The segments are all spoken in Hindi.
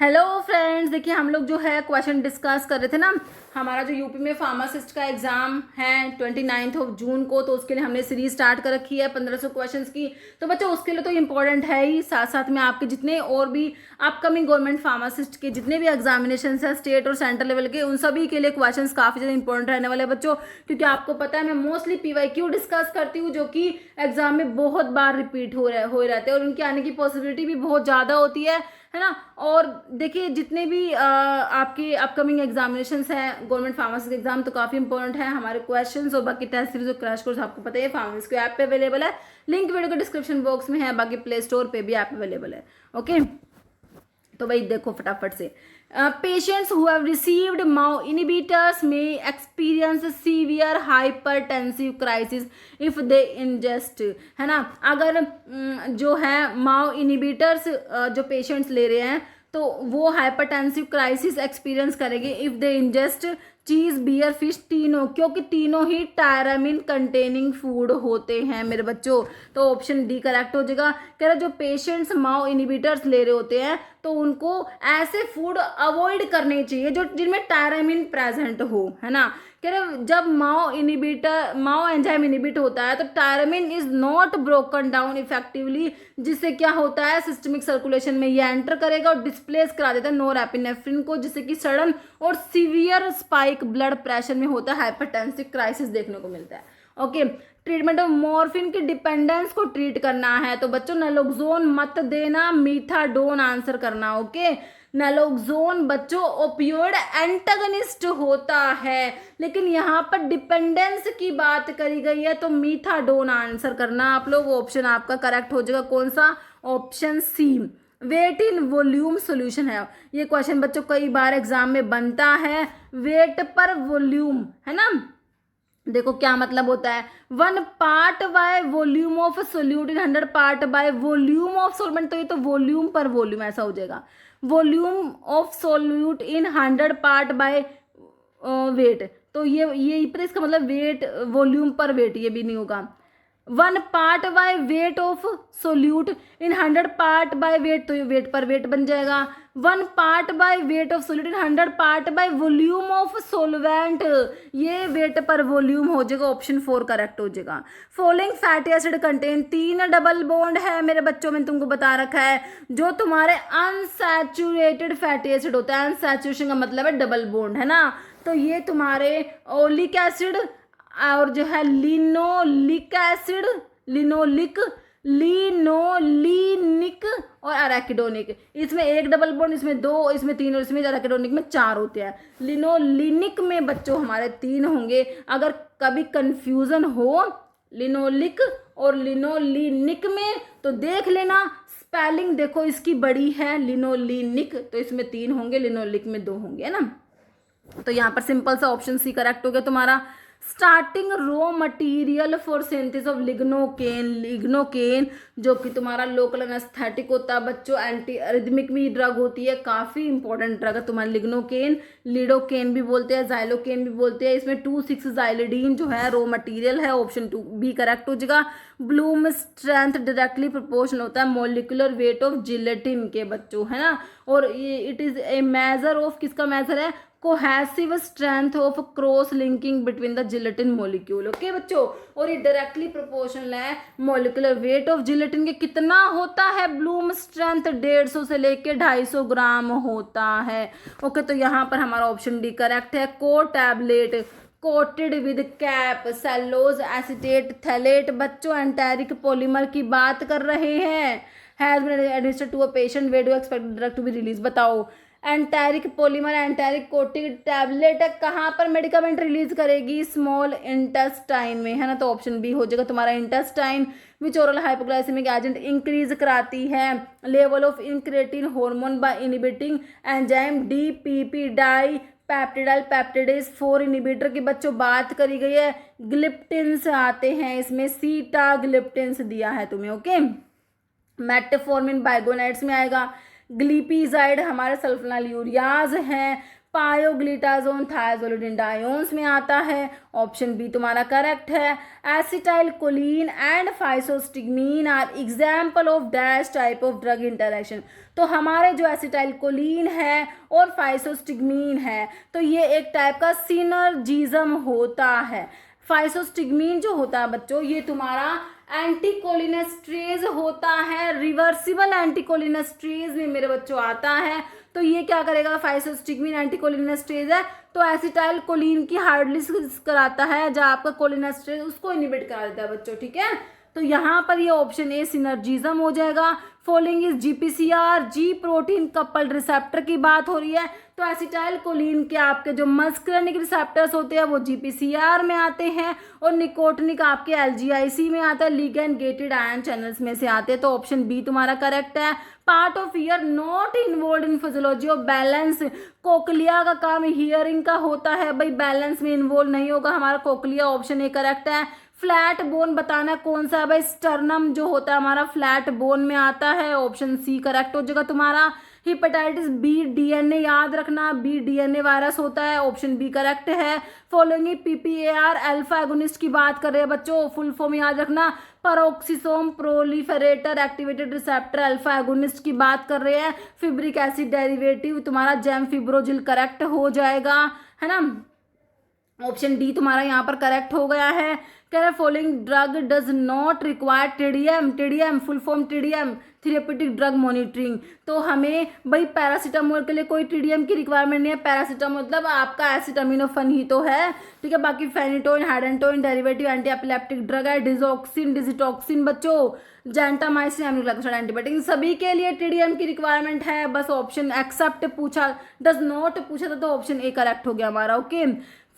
हेलो फ्रेंड्स, देखिए हम लोग जो है क्वेश्चन डिस्कस कर रहे थे ना। हमारा जो यूपी में फार्मासिस्ट का एग्जाम है 29 जून को, तो उसके लिए हमने सीरीज स्टार्ट कर रखी है 1500 क्वेश्चंस की। तो बच्चों उसके लिए तो इम्पोर्टेंट है ही, साथ साथ में आपके जितने और भी अपकमिंग गवर्नमेंट फार्मासिस्ट के जितने भी एग्जामिनेशन है स्टेट और सेंट्रल लेवल के, उन सभी के लिए क्वेश्चन काफ़ी ज़्यादा इंपॉर्टेंट रहने वाले हैं बच्चों। क्योंकि आपको पता है मैं मोस्टली PYQ डिस्कस करती हूँ, जो कि एग्जाम में बहुत बार रिपीट हो रहते हैं और उनके आने की पॉसिबिलिटी भी बहुत ज़्यादा होती है ना। और देखिए जितने भी आपके अपकमिंग एग्जामिनेशंस हैं गवर्नमेंट फार्मेसी एग्जाम, तो काफ़ी इंपॉर्टेंट है हमारे क्वेश्चंस और बाकी टेस्ट सीरीज और क्रैश कोर्स आपको पता है फार्मेसी के ऐप पे अवेलेबल है। लिंक वीडियो के डिस्क्रिप्शन बॉक्स में है, बाकी प्ले स्टोर पे भी ऐप अवेलेबल है। ओके, तो भाई देखो फटाफट से। Patients who have received MAO inhibitors में experience severe hypertensive crisis if they ingest, है ना। अगर जो है माओ इनिबिटर्स जो पेशेंट्स ले रहे हैं तो वो हाइपरटेंसिव क्राइसिस एक्सपीरियंस करेंगे इफ दे इंजेस्ट चीज बियर फिश तीनों, क्योंकि तीनों ही टायरामिन कंटेनिंग फूड होते हैं मेरे बच्चों। तो ऑप्शन डी करेक्ट हो जाएगा। कह रहा जो पेशेंट्स माओ इनिबिटर्स ले रहे होते हैं तो उनको ऐसे फूड अवॉइड करने चाहिए जो जिनमें टायरामिन प्रेजेंट हो, है ना। कह रहे जब माओ एंजाइम इनिबिट होता है तो tyramine is not broken down effectively, जिससे क्या होता है सिस्टमिक सर्कुलेशन में ये एंटर करेगा और डिस्प्लेस करा देता है नोरएपिनेफ्रिन को, जिससे कि सडन और सीवियर स्पाइक ब्लड प्रेशर में होता है, हाइपरटेंसिव क्राइसिस देखने को मिलता है। ओके, ट्रीटमेंट ऑफ मॉर्फिन की डिपेंडेंस को ट्रीट करना है तो बच्चों नैलोक्सोन मत देना, मीथाडोन आंसर करना। ओके, नैलोक्सोन बच्चों ओपियोइड एंटागनिस्ट होता है, लेकिन यहाँ पर डिपेंडेंस की बात करी गई है तो मीथाडोन आंसर करना आप लोग। ऑप्शन आपका करेक्ट हो जाएगा कौन सा, option C. Weight in volume solution है ये क्वेश्चन बच्चों, कई बार एग्जाम में बनता है। वेट पर वॉल्यूम, है ना। देखो क्या मतलब होता है, 1 part by volume of solute in 100 part by volume of solvent, तो ये तो वॉल्यूम पर वॉल्यूम ऐसा हो जाएगा। Volume of solute in 100 part by weight, तो ये पर इसका मतलब वेट वॉल्यूम पर वेट, ये भी नहीं होगा। 1 part by weight of solute in 100 part by weight, तो ये वेट पर वेट बन जाएगा। 1 part by weight of solute in 100 part by volume of solvent, ये वेट पर वॉल्यूम हो जाएगा, ऑप्शन 4 करेक्ट हो जाएगा। Following fatty acid contain 3 double bond है मेरे बच्चों, में तुमको बता रखा है जो तुम्हारे अनसैचुरेटेड फैटी एसिड होता है, अनसैचुरेशन का मतलब है डबल बॉन्ड, है ना। तो ये तुम्हारे ओलिक एसिड और जो है लिनोलिक एसिड, लिनोलिक, लिनोलिनिक और अराकिडोनिक, इसमें 1 डबल बॉन्ड, इसमें 2, इसमें 3 और इसमें अराकिडोनिक में 4 होते हैं। लिनोलिनिक में बच्चों हमारे 3 होंगे। अगर कभी कंफ्यूजन हो लिनोलिक और लिनोलिनिक में तो देख लेना, स्पेलिंग देखो इसकी बड़ी है लिनोलिनिक, तो इसमें 3 होंगे, लिनोलिक में 2 होंगे, है ना। तो यहाँ पर सिंपल सा ऑप्शन सी करेक्ट हो गया तुम्हारा। Starting raw material for synthesis of lignocaine, lignocaine जो कि तुम्हारा लोकल एनेस्थेटिक होता है बच्चों, एंटी अरिथमिक भी ड्रग होती है, काफ़ी इंपॉर्टेंट ड्रग है तुम्हारा लिग्नोकेन। लिडोकेन भी बोलते हैं, जाइलोकेन भी बोलते हैं। इसमें 2,6-जाइलिडीन जो है रॉ मटेरियल है, ऑप्शन 2 बी करेक्ट हो जाएगा। ब्लूम स्ट्रेंथ डायरेक्टली प्रोपोर्शनल होता है मोलिकुलर वेट ऑफ जिलेटिन के बच्चों, है ना। और ये it is a measure of, किसका मेजर है, cohesive strength of cross linking between the gelatin molecule. Okay बच्चों, और ये डायरेक्टली प्रोपोर्शनल है मोलिकुलर वेट ऑफ जिलेटिन के कितना होता है, ब्लूम स्ट्रेंथ 150 से लेके 250 ग्राम होता है। ओके, तो यहाँ पर हमारा ऑप्शन डी करेक्ट है। को tablet coated with cap cellulose acetate phthalate बच्चों एंटेरिक पॉलीमर की बात कर रहे हैं। Has been administered to a patient, where do expect drug to be release, बताओ। Enteric polymer enteric coating tablet कहाँ पर मेडिकामेंट रिलीज करेगी, स्मॉल इंटेस्टाइन में, है ना। तो ऑप्शन बी हो जाएगा तुम्हारा intestine, which oral hypoglycaemic agent increase कराती है level of incretin hormone by inhibiting enzyme DPP die पैप्टिडाइल पैप्टिडेज 4 inhibitor की बच्चों बात करी गई है। ग्लिप्टिन्स आते हैं इसमें, सीटा ग्लिप्टिन्स दिया है तुम्हें। ओके, मेटफॉर्मिन बाइगोनाइड्स में आएगा। ग्लीपीजाइड हमारे सल्फोनाइल यूरियाज हैं। पायोग्लिटाजोन थायाजोलिडिन में आता है, ऑप्शन बी तुम्हारा करेक्ट है। Acetylcholine and physostigmine are example of dash type of drug interaction. तो हमारे जो एसिटाइल कोलिन है और फाइसोस्टिग्मीन है तो ये एक टाइप का सिनर्जिज्म होता है। फाइसोस्टिग्मीन जो होता है बच्चों ये तुम्हारा एंटीकोलिनेस्ट्रेज होता है, रिवर्सिबल एंटीकोलिनेस्ट्रेज में मेरे बच्चों आता है। तो ये क्या करेगा, फाइसोस्टिग्मीन एंटीकोलिनेस्ट्रेज है तो एसिटाइल कोलिन की हार्डलिस कराता है, जहाँ आपका कोलिनेस्ट्रेज उसको इनिबिट करा देता है बच्चों, ठीक है। तो यहाँ पर ये ऑप्शन ए सिनर्जिज्म हो जाएगा। Following is GPCR, ji protein coupled receptor की बात हो रही है तो एसिटाइल कोलिन के आपके जो मस्कुलिनिक रिसेप्टर्स होते हैं वो जीपीसीआर में आते हैं और निकोटिनिक आपके एलजीआईसी में आता है, लिगैंड गेटेड आयन चैनल्स में से आते हैं। तो ऑप्शन बी तुम्हारा करेक्ट है। Part of year not involve in physiology of balance, cochlea का काम हियरिंग का होता है भाई, बैलेंस में इन्वॉल्व नहीं होगा हमारा कोकलिया, ऑप्शन ए करेक्ट है। फ्लैट बोन बताना कौन सा है भाई, स्टर्नम जो होता है हमारा फ्लैट बोन में आता है, ऑप्शन सी करेक्ट हो जाएगा तुम्हारा। हिपेटाइटिस बी डीएनए याद रखना, बी डीएनए वायरस होता है, ऑप्शन बी करेक्ट है। फॉलोइंग पीपीएआर अल्फा एगोनिस्ट की बात कर रहे हैं बच्चों, फुल फॉर्म याद रखना, peroxisome proliferator activated receptor alpha agonist की बात कर रहे हैं। फिब्रिक एसिड डेरिवेटिव तुम्हारा जेमफिब्रोजिल करेक्ट हो जाएगा, है ना, ऑप्शन डी तुम्हारा यहाँ पर करेक्ट हो गया है। कह रहे following drug does not require TDM, TDM full form TDM therapeutic drug monitoring. तो हमें भाई पैरासीटामोल के लिए कोई टीडीएम की रिक्वायरमेंट नहीं है, पैरासीटामोल मतलब आपका एसिटामिनोफेन ही तो है, ठीक है। बाकी phenytoin hydantoin derivative anti epileptic drug है, डिजोक्सिन डिजिटॉक्सिन बच्चों, जेंटामाइसिन एमिग्लैक्सोड एंटीबायोटिक, सभी के लिए टीडीएम की रिक्वायरमेंट है। बस ऑप्शन एक्सेप्ट पूछा, डज नॉट पूछा था तो ऑप्शन ए करेक्ट हो गया हमारा, okay.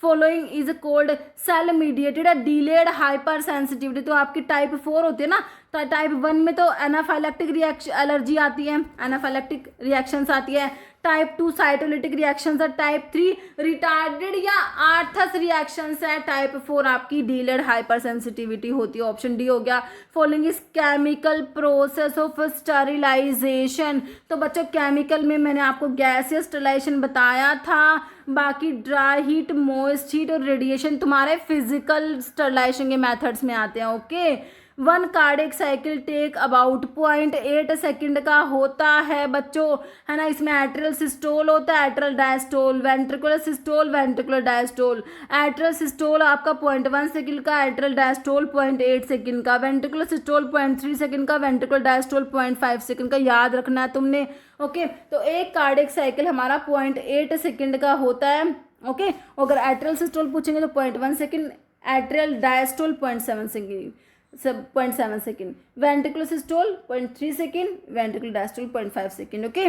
Following is called cell mediated delayed hypersensitivity. तो आपकी टाइप 4 होती है ना, तो टाइप 1 में तो एनाफाइलेक्टिक रिएक्शन एलर्जी आती है, एनाफाइलेक्टिक रिएक्शंस आती है। टाइप 2 साइटोलिटिक रिएक्शंस है। टाइप 3 रिटार्डेड या आर्थस रिएक्शंस है। टाइप 4 आपकी डिलेड हाइपर सेंसिटिविटी होती है, ऑप्शन डी हो गया। Following is chemical process of sterilisation. तो बच्चों केमिकल में मैंने आपको गैसियस स्टरलाइजेशन बताया था, बाकी ड्राई हीट, मॉइस्ट हीट और रेडिएशन तुम्हारे फिजिकल स्टरलाइजेशन के मेथड्स में आते हैं, okay. 1 cardiac cycle take about 0.8 second का होता है बच्चों, है ना। इसमें एट्रियल सिस्टोल होता है, atrial diastole, ventricular systole, ventricular diastole. Atrial systole आपका 0.1 सेकंड का, एट्रियल डायस्टोल 0.8 सेकंड का, वेंट्रिकुलर सिस्टोल 0.3 सेकंड का, वेंट्रिकुलर डायस्टोल 0.5 सेकंड का, याद रखना है तुमने, ओके। तो एक कार्डियक साइकिल हमारा 0.8 सेकंड का होता है, ओके। अगर एट्रियल सिस्टोल पूछेंगे तो 0.1 second, atrial diastole 0.7 second, 0.7 second, ventricular systole 0.3 second, ventricular diastole 0.5 second, okay.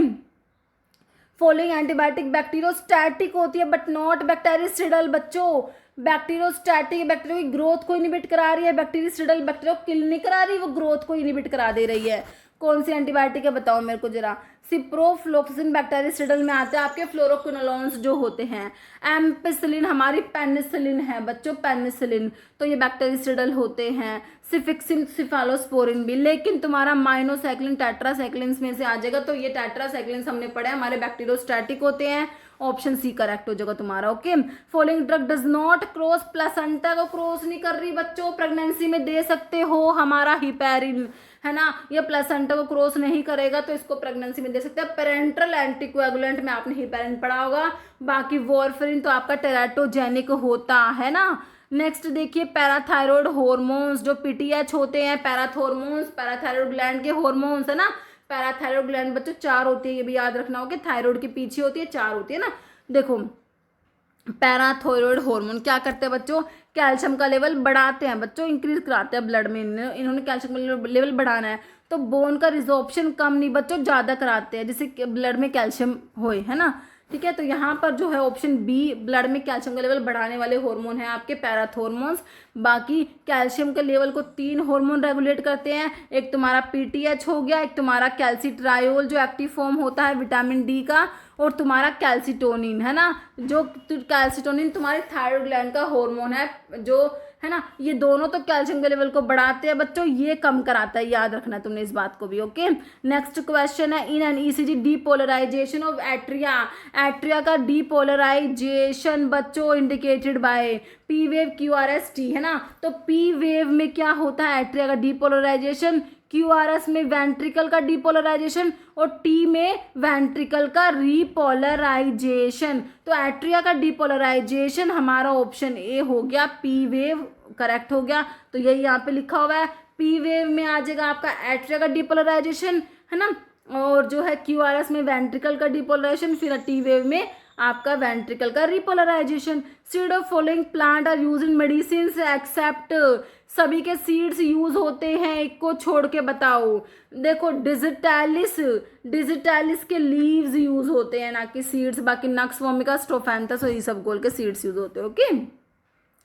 Following antibiotic bacteriostatic होती है बट नॉट बैक्टीरियोसिडल बच्चों। बैक्टीरियोस्टैटिक बैक्टीरिया की ग्रोथ को इनिबिट करा रही है, बैक्टीरियोसिडल बैक्टीरिया को किल नहीं करा रही, वो ग्रोथ को इनिबिट करा दे रही है। कौन सी एंटीबायोटिक है बताओ मेरे को जरा। सिप्रोफ्लोक्सिन बैक्टीरियोसिडल में आते हैं आपके फ्लोरोक्विनोलोन्स जो होते हैं। एम्पिसिलिन हमारी पेनिसिलिन है बच्चों, पेनिसिलिन, तो ये बैक्टीरियोसिडल होते हैं। सिफिक्सिन सिफालोस्पोरिन भी, लेकिन तुम्हारा माइनोसाइक्लिन टेट्रासाइक्लिन में से आ जाएगा, तो ये टेट्रासाइक्लिन हमने पढ़े हमारे बैक्टीरियोस्टैटिक होते हैं, ऑप्शन सी करेक्ट हो जाएगा तुम्हारा, okay. Following drug does not cross, placenta को क्रॉस नहीं कर रही बच्चों, प्रेगनेंसी में दे सकते हो हमारा हिपैरिन, है ना, ये प्लेसेंटा को क्रॉस नहीं करेगा तो इसको प्रेगनेंसी में दे सकते हैं। पेरेंट्रल एंटीकोएगुलेंट में आपने हिपैरिन पढ़ा होगा। बाकी वॉरफेरिन तो आपका टेराटोजेनिक होता है ना। नेक्स्ट देखिए पैराथायरॉयड हॉर्मोन्स, जो पीटीएच होते हैं, पैराथॉर्मोन्स, पैराथायरॉयड ग्लैंड के हॉर्मोन्स, है ना। पैराथायरॉयड ग्लैंड बच्चों 4 होती है, ये भी याद रखना होगा, थायराइड के पीछे होती है, 4 होती है ना। देखो पैराथायरॉयड हार्मोन क्या करते हैं बच्चों, कैल्शियम का लेवल बढ़ाते हैं बच्चों, इंक्रीज कराते हैं ब्लड में, इन्होंने कैल्शियम का लेवल बढ़ाना है तो बोन का रिजॉर्प्शन कम नहीं बच्चों, ज़्यादा कराते हैं जिससे ब्लड में कैल्शियम होए, है ना, ठीक है। तो यहाँ पर जो है ऑप्शन बी ब्लड में कैल्शियम का लेवल बढ़ाने वाले हार्मोन है आपके पैराथॉर्मोन्स। बाकी कैल्शियम के लेवल को 3 हार्मोन रेगुलेट करते हैं, एक तुम्हारा पीटीएच हो गया, एक तुम्हारा कैल्सिट्रायोल जो एक्टिव फॉर्म होता है विटामिन डी का, और तुम्हारा कैल्सिटोनिन, है ना, जो कैल्सिटोनिन तुम्हारे थायराइड ग्लैंड का हार्मोन है जो, है ना, ये दोनों तो कैल्शियम के लेवल को बढ़ाते हैं बच्चों, ये कम कराता है, याद रखना है तुमने इस बात को भी। ओके, नेक्स्ट क्वेश्चन है, in an ECG depolarization of atria, atria का डीपोलराइजेशन बच्चों indicated by P wave Q R S T, है ना। तो पी वेव में क्या होता है, एट्रिया का डीपोलराइजेशन, क्यू आर एस में वेंट्रिकल का डीपोलराइजेशन और टी में वेंट्रिकल का रिपोलराइजेशन। तो एट्रिया का डीपोलराइजेशन हमारा ऑप्शन ए हो गया, पी वेव करेक्ट हो गया। तो यही यहाँ पे लिखा हुआ है, पी वेव में आ जाएगा आपका एट्रिया का डीपोलराइजेशन, है ना, और जो है क्यू आर एस में वेंट्रिकल का डीपोलराइजेशन, फिर टी वेव में आपका वेंट्रिकल का repolarization. Seed of following plant are use in medicine except, सभी के सीड्स यूज होते हैं, एक को छोड़ के बताओ। देखो डिजिटैलिस, डिजिटैलिस के लीव्स यूज होते हैं ना कि सीड्स, बाकी नक्स वोमिका स्ट्रोफैंथस और ये सब गोल के सीड्स यूज होते हैं। Okay,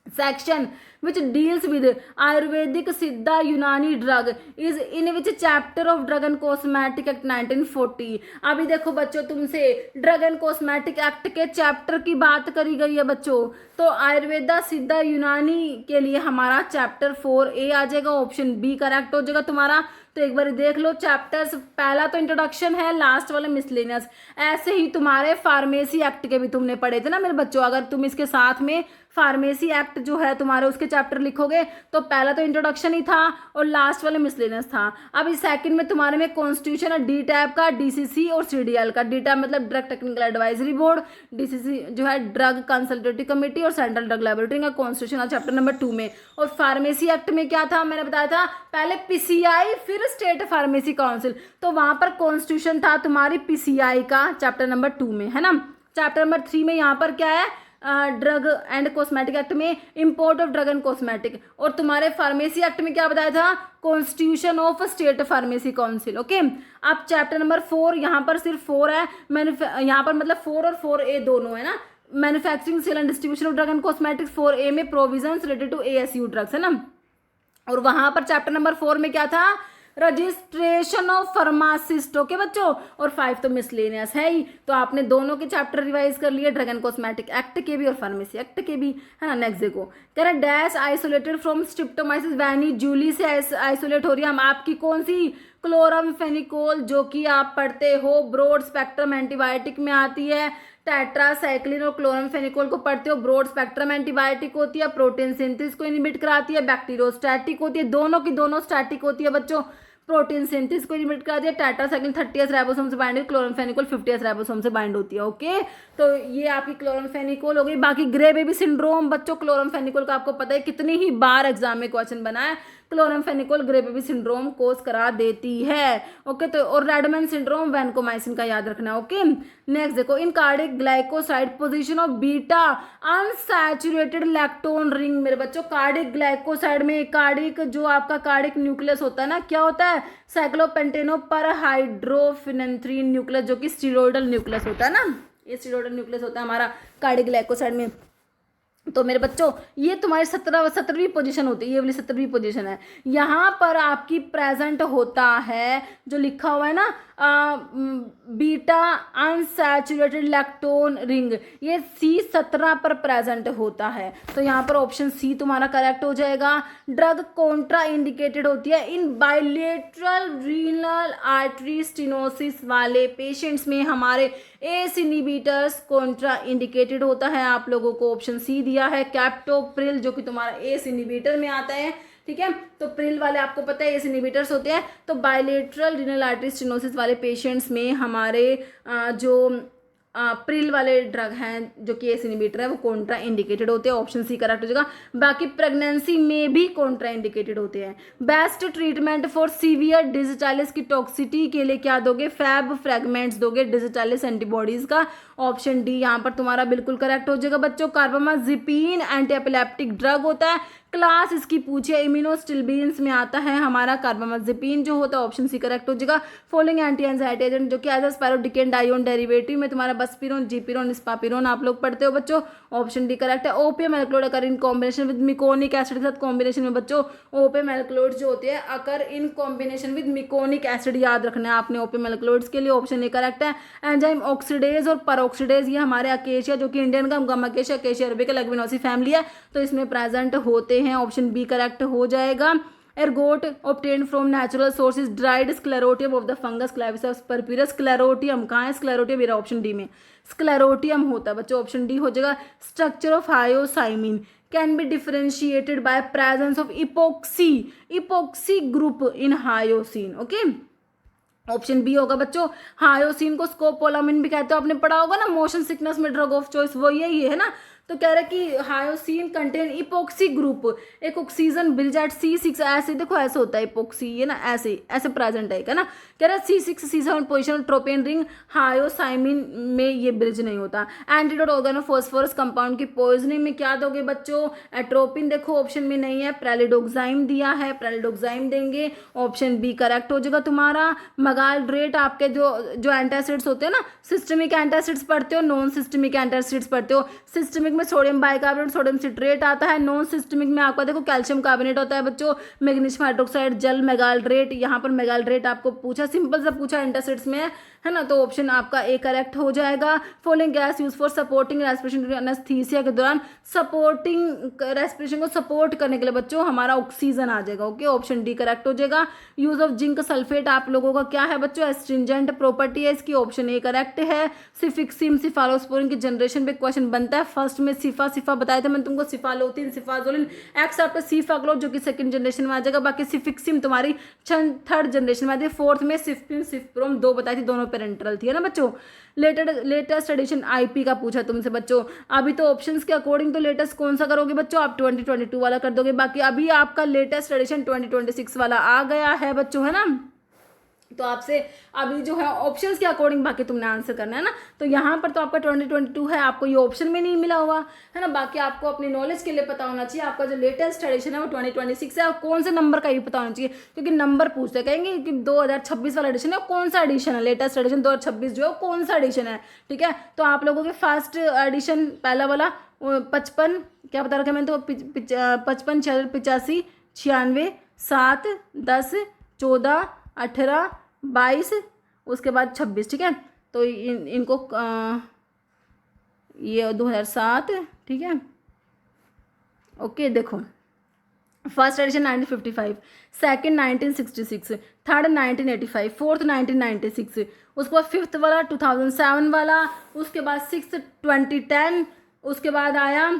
section which deals with Ayurvedic Siddha Unani drug is in which chapter of Drug and Cosmetic Act 1940। अभी देखो बच्चों, तुमसे ड्रग एंड कॉस्मेटिक एक्ट के चैप्टर की बात करी गई है बच्चों, तो आयुर्वेदा सिद्धा यूनानी के लिए हमारा चैप्टर 4A आ जाएगा, ऑप्शन बी करेक्ट हो जाएगा तुम्हारा। तो एक बार देख लो चैप्टर्स, पहला तो इंट्रोडक्शन है, लास्ट वाला मिसलेनियस। ऐसे ही तुम्हारे फार्मेसी एक्ट के भी तुमने पढ़े थे ना मेरे बच्चों, अगर तुम इसके साथ में फार्मेसी एक्ट जो है तुम्हारे उसके चैप्टर लिखोगे तो पहला तो इंट्रोडक्शन ही था और लास्ट वाले मिसलेनियस था। अब इस सेकंड में तुम्हारे में कॉन्स्टिट्यूशन है डी टैप का, डीसीसी और सीडीएल का। डी टैप मतलब drug technical advisory board, DCC जो है ड्रग कंसल्टेटिव कमेटी और सेंट्रल ड्रग लेबोरेटरी का कॉन्स्टिट्यूशन है चैप्टर नंबर 2 में। और फार्मेसी एक्ट में क्या था, मैंने बताया था पहले पीसीआई फिर स्टेट फार्मेसी काउंसिल, तो वहां पर कॉन्स्टिट्यूशन था तुम्हारी पीसीआई का चैप्टर नंबर 2 में, है ना। चैप्टर नंबर 3 में यहाँ पर क्या है, ड्रग एंड कॉस्मेटिक एक्ट में import of drug and cosmetic, और तुम्हारे फार्मेसी एक्ट में क्या बताया था, constitution of state pharmacy council. Okay, अब चैप्टर नंबर 4, यहाँ पर सिर्फ 4 है, यहाँ पर मतलब 4 और 4A दोनों है ना। Manufacturing sale and distribution of drug and cosmetics 4A में provisions related to ASU drugs, है ना। और वहां पर चैप्टर नंबर 4 में क्या था, रजिस्ट्रेशन ऑफ फार्मासिस्ट। ओके बच्चों, और 5 तो मिसलेनियस है ही, तो आपने दोनों के चैप्टर रिवाइज कर लिए, ड्रग एंड कॉस्मेटिक एक्ट के भी और फार्मेसी एक्ट के भी, है ना। नेक्स्ट देखो, कह रहा डैश आइसोलेटेड फ्रॉम स्ट्रिप्टोमाइसिस वैनी जूली से आइसोलेट हो रही है, हम आपकी कौन सी, क्लोरामफेनिकोल, जो कि आप पढ़ते हो ब्रॉड स्पेक्ट्रम एंटीबायोटिक में आती है। टेट्रासाइक्लिन और क्लोरामफेनिकोल को पढ़ते हो, ब्रॉड स्पेक्ट्रम एंटीबायोटिक होती है, प्रोटीन सिंथेसिस को इनिबिट कराती है, बैक्टीरियोस्टैटिक होती है, दोनों की दोनों स्टैटिक होती है बच्चों। प्रोटीन सिंथेसिस को इनिबिट करा दिया, टेट्रासाइक्लिन 30S राइबोसोम से बाइंड होती है, क्लोरामफेनिकोल 50S राइबोसोम से बाइंड होती है। ओके, तो ये आपकी क्लोरामफेनिकोल हो गई। बाकी ग्रे बेबी सिंड्रोम बच्चों, क्लोरामफेनिकोल का आपको पता है कितनी ही बार एग्जाम में क्वेश्चन बना है, क्लोरामफेनिकोल ग्रे बेबी सिंड्रोम कोज करा देती है। ओके, तो और रेडमैन सिंड्रोम वैनकोमाइसिन का याद रखना। ओके, नेक्स्ट देखो, इन cardiac glycoside position of beta unsaturated lactone ring. मेरे बच्चों, कार्डिक ग्लाइकोसाइड में कार्डिक जो आपका कार्डिक न्यूक्लियस होता है ना, क्या होता है, साइक्लोपेंटेनो पर हाइड्रोफिनेंथ्रीन न्यूक्लियस, जो कि स्टीरोइडल न्यूक्लियस होता है ना, ये स्टीरोइडल न्यूक्लियस होता है हमारा कार्डिक ग्लाइकोसाइड में। तो मेरे बच्चों, ये तुम्हारी 17वीं पोजीशन होती है, ये वाली 17वीं पोजीशन है। यहाँ पर आपकी प्रेजेंट होता है जो लिखा हुआ है ना, बीटा अनसैचुरेटेड लैक्टोन रिंग, ये C17 पर प्रेजेंट होता है। तो यहाँ पर ऑप्शन सी तुम्हारा करेक्ट हो जाएगा। ड्रग कॉन्ट्रा इंडिकेटेड होती है इन बाइलेटरल रीनल आर्टरी स्टेनोसिस वाले पेशेंट्स में, हमारे एस इनिबिटर्स कॉन्ट्रा इंडिकेटेड होता है। आप लोगों को ऑप्शन सी दिया है, कैप्टोप्रिल, जो कि तुम्हारा एस इनिबिटर में आता है, ठीक है। तो प्रिल वाले आपको पता है एस इनिबिटर्स होते हैं। तो बाइलेटरल रीनल आर्टरी स्टेनोसिस वाले पेशेंट्स में हमारे जो प्रिल वाले ड्रग हैं जो कि एस इनिबिटर है, वो कॉन्ट्रा इंडिकेटेड होते हैं, ऑप्शन सी करेक्ट हो जाएगा। बाकी प्रेगनेंसी में भी कॉन्ट्रा इंडिकेटेड होते हैं। Best treatment for severe digitalis की टॉक्सिटी के लिए क्या दोगे, फैब फ्रेगमेंट्स दोगे डिजिटालिस एंटीबॉडीज का, ऑप्शन डी यहाँ पर तुम्हारा बिल्कुल करेक्ट हो जाएगा बच्चों। कार्बामाजिपिन एंटी एपिलेप्टिक ड्रग होता है, क्लास इसकी पूछिए इम्यूनोस्टिल्बीन्स में आता है हमारा कार्बामाजिपिन जो होता है, ऑप्शन सी करेक्ट हो जाएगा। फॉलोइंग एंटी एंजाइटी एजेंट जो कि एज स्पाइरोडिकेन डायोन डेरिवेटिव में तुम्हारा बसपिरोन, जीपिरोन, स्पापिरोन आप लोग पढ़ते हो बच्चों, ऑप्शन डी करेक्ट है। Opium alkaloid occur in combination with meconic acid के साथ कॉम्बिनेशन में बच्चों, ओपियम एल्कलोड जो होते हैं occur in combination with meconic acid, याद रखना है आपने ओपियम एल्कलोड्स के लिए, ऑप्शन ए करेक्ट है। एंजाइम ऑक्सीडेज और परऑक्सीडेज ये हमारे अकेशिया जो कि Indian gum, gum acacia, acacia arabica, leguminosae family है, तो इसमें प्रेजेंट होते हैं, ऑप्शन बी करेक्ट हो जाएगा। Ergot obtain from natural sources, dried sclerotium of the fungus claviceps purpurea. Sclerotium कहाँ है? स्क्लेरोटियम मेरा ऑप्शन डी में स्क्लेरोटियम होता है बच्चों, ऑप्शन डी हो जाएगा। Structure of hyoscyamine can be differentiated by presence of epoxy group in hyoscine. Okay, option B होगा बच्चों। हायोसिन को स्कोपोलामिन भी कहते हो, आपने पढ़ा होगा ना मोशन सिकनेस में ड्रग ऑफ चॉइस, वो यही है ना। तो कह रहे कि हायोसिन कंटेन इपोक्सी ग्रुप, एक ऑक्सीजन ब्रिज एट C6, ऐसे देखो ऐसे होता है इपोक्सी, ये ना ऐसे ऐसे प्रेजेंट है ना। कह रहा है C6 C7 position tropane ring, हायोसाइमिन में ये ब्रिज नहीं होता। एंटीडोट ऑर्गेनोफॉस्फोरस कंपाउंड की पॉइजनिंग में क्या दोगे बच्चों? एट्रोपिन देखो ऑप्शन में नहीं है, प्रेलिडोक्साइम दिया है, प्रेलिडोक्साइम देंगे, ऑप्शन बी करेक्ट हो जाएगा तुम्हारा। मगालड्रेट आपके जो एंटासिड्स होते हैं ना, सिस्टमिक एंटासिड्स पढ़ते हो, नॉन सिस्टमिक एंटासिड्स पढ़ते हो। सिस्टमिक में सोडियम बाइकार्बोनेट, सोडियम सिट्रेट आता है, नॉन सिस्टमिक में आपका देखो कैल्शियम कार्बोनेट होता है बच्चों, मैग्नीशियम हाइड्रोक्साइड, जल, मेगालड्रेट। यहाँ पर मेगालड्रेट आपको पूछा, सिंपल सा पूछा एंटासिड्स में है ना, तो ऑप्शन आपका ए करेक्ट हो जाएगा। Following gas use for supporting respiration anaesthesia के दौरान, सपोर्टिंग रेस्पिरेशन को सपोर्ट करने के लिए बच्चों हमारा ऑक्सीजन आ जाएगा। ओके, ऑप्शन डी करेक्ट हो जाएगा। यूज ऑफ जिंक सल्फेट आप लोगों का क्या है बच्चों? एस्ट्रिंजेंट प्रॉपर्टी है इसकी, ऑप्शन ए करेक्ट है। सिफिक्सिम सिफालोस्पोरिन की जनरेशन पे क्वेश्चन बनता है, फर्स्ट में सिफा बताया था मैंने तुमको, सिफालोथिन, सिफाजोलिन, एक्स आपका सिफाक्लोज जो कि सेकंड जनरेशन में आ जाएगा, बाकी सिफिक्सिम तुम्हारी थर्ड जनरेशन में आती है, फोर्थ में सिफ्पिन सिफ्प्रोम दो बताई थी, दोनों पेरेंटल थी है ना बच्चों। लेटेस्ट एडिशन आईपी का पूछा तुमसे बच्चों, अभी तो ऑप्शंस के अकॉर्डिंग तो लेटेस्ट कौन सा करोगे बच्चों? आप 2022 वाला कर दोगे, बाकी अभी आपका लेटेस्ट एडिशन 2026 वाला आ गया है बच्चों, है ना। तो आपसे अभी जो है ऑप्शंस के अकॉर्डिंग बाकी तुमने आंसर करना है ना। तो यहाँ पर तो आपका 2022 है, आपको ये ऑप्शन में नहीं मिला हुआ है ना। बाकी आपको अपनी नॉलेज के लिए पता होना चाहिए, आपका जो लेटेस्ट एडिशन है वो 2026 है, और कौन से नंबर का ये पता होना चाहिए, क्योंकि नंबर पूछते कहेंगे कि 2026 वाला एडिशन है, कौन सा एडिशन है, लेटेस्ट एडिशन 2026 जो है कौन सा एडिशन है, ठीक है। तो आप लोगों के फर्स्ट एडिशन पहला वाला 55 क्या बता रखा है मैंने, तो 55 85 96 7 10 14 18 22 उसके बाद 26, ठीक है। तो इनको ये 2007, ठीक है। ओके, देखो first edition 1955, second 1966, third 1985, fourth 1996, उसके बाद फिफ्थ वाला 2007 वाला, उसके बाद सिक्स्थ 2010, उसके बाद आया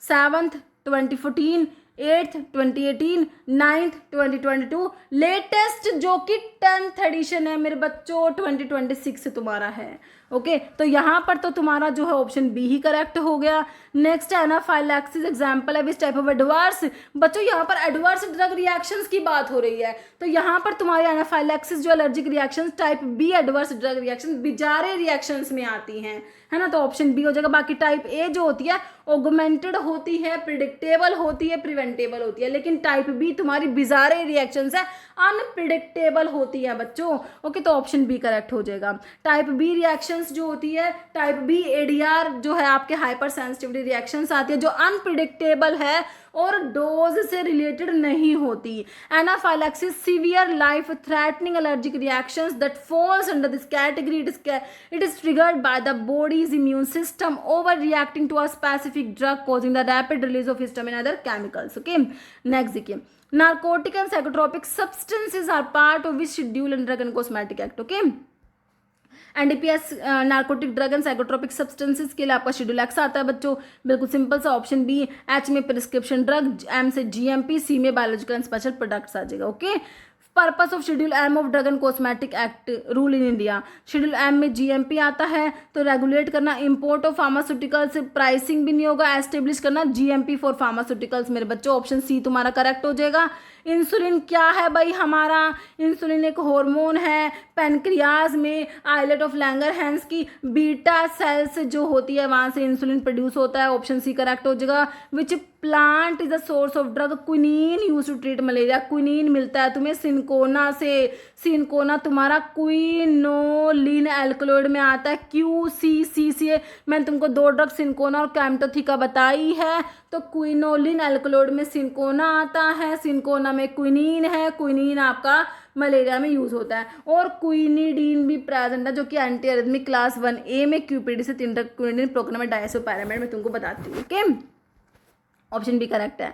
सेवन्थ 2014, 8th 2018, 9th 2022, लेटेस्ट जो कि 10th एडिशन है मेरे बच्चों 2026 तुम्हारा है। ओके, तो यहाँ पर तो तुम्हारा जो है ऑप्शन बी ही करेक्ट हो गया। नेक्स्ट एनाफाइलैक्सिस एग्जाम्पल है विच टाइप ऑफ एडवर्स, बच्चों यहाँ पर एडवर्स ड्रग रिएक्शंस की बात हो रही है, तो यहाँ पर तुम्हारी एनाफाइलैक्सिस जो allergic reactions type B adverse drug reaction bizarre reactions में आती हैं, है ना, तो ऑप्शन बी हो जाएगा। बाकी टाइप ए जो होती है ऑगमेंटेड होती है, प्रिडिक्टेबल होती है, प्रिवेंटेबल होती है, लेकिन टाइप बी तुम्हारी बिजारे रिएक्शंस है, अनप्रिडिक्टेबल होती है बच्चों। ओके, तो ऑप्शन बी करेक्ट हो जाएगा। टाइप बी रिएक्शंस जो होती है, टाइप बी एडीआर जो है आपके हाइपर सेंसिटिविटी रिएक्शंस आती है जो अनप्रिडिक्टेबल है और डोज से रिलेटेड नहीं होती। Anaphylaxis severe life threatening allergic reactions that falls under this category, it is triggered by the body's immune system over reacting to a specific drug causing the rapid release of histamine other chemicals. Okay, next देखिए, narcotic and psychotropic substances are part of which schedule in drug and cosmetic act. Okay, NDPS narcotic drug and psychotropic substances के लिए आपका शेड्यूल एक्स आता है बच्चों, बिल्कुल सिंपल सा ऑप्शन बी। एच में प्रिस्क्रिप्शन ड्रग, एम से जीएमपी, सी में बायोलॉजिकल एंड स्पेशल प्रोडक्ट्स आ जाएगा। Okay, purpose of schedule M of drug and cosmetic act rule in India, schedule M में जीएमपी आता है, तो रेगुलेट करना इंपोर्ट ऑफ फार्मास्यूटिकल्स, प्राइसिंग भी नहीं होगा, एस्टेब्लिश करना जीएमपी फॉर फार्मास्यूटिकल्स मेरे बच्चों, ऑप्शन सी तुम्हारा करेक्ट हो जाएगा। इंसुलिन क्या है भाई हमारा, इंसुलिन एक हार्मोन है, पेनक्रियाज में आइलेट ऑफ लैंगरहैंस की बीटा सेल्स जो होती है वहाँ से इंसुलिन प्रोड्यूस होता है, ऑप्शन सी करेक्ट हो जाएगा। Which plant is the source of drug, quinine use to treat malaria, quinine मिलता है तुम्हें सिनकोना से, सिनकोना तुम्हारा क्विनोलिन एल्कलॉइड में आता है, QCCCA। मैंने तुमको दो ड्रग सिनकोना और कैम्टोथिका बताई है, तो क्विनोलिन एल्कलॉइड में सिनकोना आता है, सिनकोना में क्विनीन है, क्विनीन आपका मलेरिया में यूज होता है, और क्विनिडीन भी प्रेजेंट है जो कि एंटी एरिथमिक क्लास 1A में क्यूपीडी से 3 क्विनिडीन प्रोग्राम डायसोपैरामाइड में तुमको बताती हूँ। ओके, ऑप्शन बी करेक्ट है।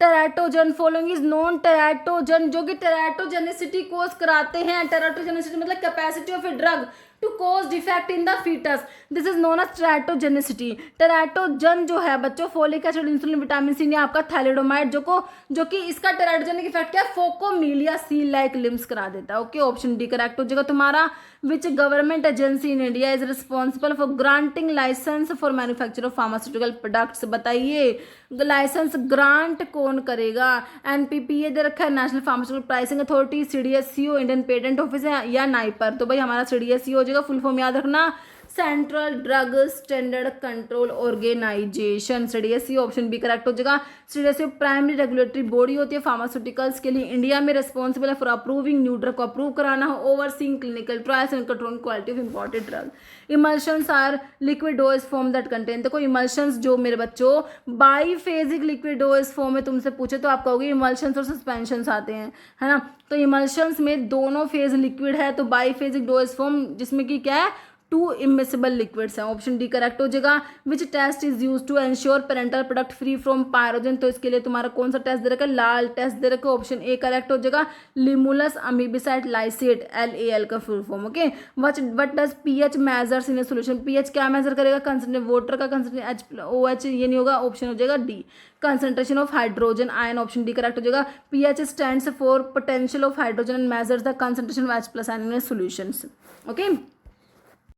Teratogen following is non teratogen, जो कि टेराटोजेनिसिटी कोज कराते हैं। टेराटोजेनिसिटी मतलब capacity of a drug to cause defect in the foetus, this is known as teratogenicity. Teratogen जो है बच्चों folic acid, insulin, vitamin C, या आपका थैलिडोमाइड, जो कि इसका टेराटोजेनिक इफेक्ट क्या है, फोकोमिलिया सी लाइक लिम्स करा देता है। ओके, ऑप्शन डी करेक्ट हो जाएगा तुम्हारा। Which government agency in India is responsible for granting licence for manufacture of pharmaceutical products, बताइए लाइसेंस ग्रांट कौन करेगा। एनपीपीए दे रखा है, national pharmaceutical pricing authority, CDSCO, Indian patent office है, या नाइपर। तो भाई हमारा सीडीएससीओ हो जाएगा, फुल फॉर्म याद रखना, central drug standard control organisation, CDSCO option B correct हो जाएगा। सीडीएससीओ प्राइमरी रेगुलेटरी बॉडी होती है फार्मास्यूटिकल्स के लिए, इंडिया में रिस्पॉन्सिबल है फॉर अप्रूविंग न्यू ड्रग को अप्रूव कराना हो, overseeing clinical trials and controlling quality of imported drug. Emulsions are liquid dose form that contain, देखो इमल्शंस जो मेरे बच्चों बाईफेजिक लिक्विड डोज फॉर्म में तुमसे पूछे तो आप कहोगे इमल्शंस और सस्पेंशंस आते हैं, है ना। तो इमल्शंस में दोनों फेज लिक्विड है, तो बाईफेजिक डोज फॉर्म जिसमें कि क्या है, 2 इमिसिबल लिक्विड्स हैं, ऑप्शन डी करेक्ट हो जाएगा। Which test is use to ensure parenteral product free from pyrogen, तो इसके लिए तुम्हारा कौन सा टेस्ट दे रखा है, लाल टेस्ट दे रखा है, ऑप्शन ए करेक्ट हो जाएगा। लिमुलस अमीबिसाइड लाइसेट, LAL का full form. Okay, what does pH measures in a solution, pH क्या मेजर करेगा, कंसंट्रेशन वाटर का, कंसंट्रेशन OH ये नहीं होगा, ऑप्शन हो जाएगा D concentration of hydrogen ion, option D correct हो जाएगा। PH stands for potential of hydrogen and measures the concentration of H+ ion in solutions. Okay